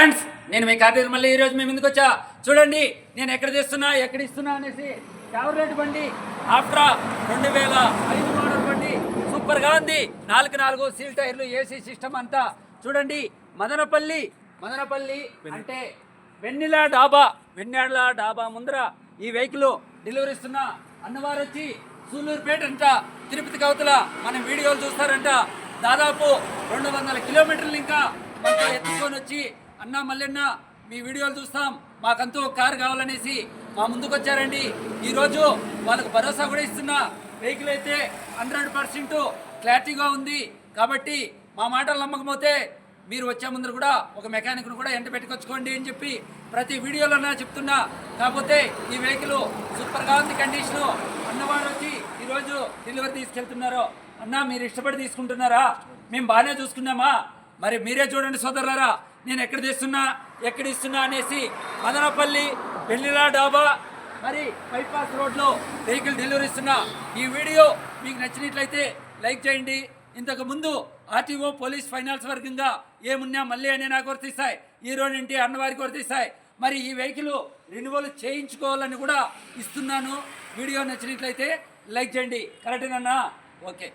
Friends, నేను మీ కార్తీక్ మళ్ళీ ఈరోజు మీ ముందుకు వచ్చా. చూడండి నేను ఎక్కడ తెస్తున్నా ఎక్కడ ఇస్తున్నా అనేసి. ఫేవరెట్ బండి ఆఫ్ట్రా 2005 మోడల్ బండి సూపర్గా ఉంది. 4x4 సీల్ టైర్లు, ఏసీ సిస్టమ్ అంతా. చూడండి మదనపల్లి అంటే వెన్నెల డాబా ముందర ఈ వెహికల్ డెలివరీ ఇస్తున్న అన్నవారు వచ్చి సూలూరుపేట అంట, తిరుపతి కవతల మన వీడియోలు చూస్తారంట. దాదాపు 200 కిలోమీటర్లు ఇంకా మనతో ఎత్తుకొని వచ్చి, అన్న మల్లెన్న మీ వీడియోలు చూస్తాం, మాకంతూ ఒక కారు కావాలనేసి మా ముందుకు వచ్చారండి. ఈరోజు వాళ్ళకు భరోసా కూడా ఇస్తున్న వెహికల్ అయితే 100% క్లారిటీగా ఉంది. కాబట్టి మా మాటలు నమ్మకపోతే మీరు వచ్చే ముందర కూడా ఒక మెకానిక్ను కూడా ఎంట పెట్టుకొచ్చుకోండి అని చెప్పి ప్రతి వీడియోలో చెప్తున్నా. కాకపోతే ఈ వెహికల్ సూపర్గా ఉంది కండిషను. అన్నవారు వచ్చి ఈరోజు డెలివరీ తీసుకెళ్తున్నారు. అన్న మీరు ఇష్టపడి తీసుకుంటున్నారా? మేము బాగానే చూసుకున్నామా? మరి మీరే చూడండి సోదరులారా, నేను ఎక్కడ తెస్తున్నా ఎక్కడ ఇస్తున్నా అనేసి. మదనపల్లి వెన్నెల డాబా మరి బైపాస్ రోడ్లో వెహికల్ డెలివరీ ఇస్తున్నా. ఈ వీడియో మీకు నచ్చినట్లయితే లైక్ చేయండి. ఇంతకు ముందు ఆర్టీఓ, పోలీస్, ఫైనాన్స్ వర్గంగా ఏమున్నా మళ్ళీ అనే నాకు వర్తిస్తాయి, హీరోని ఇంటి అన్నవారికి వర్తిస్తాయి. మరి ఈ వెహికల్ రెన్యువల్ చేయించుకోవాలని కూడా ఇస్తున్నాను. వీడియో నచ్చినట్లయితే లైక్ చేయండి. కరెక్టేనన్నా? ఓకే.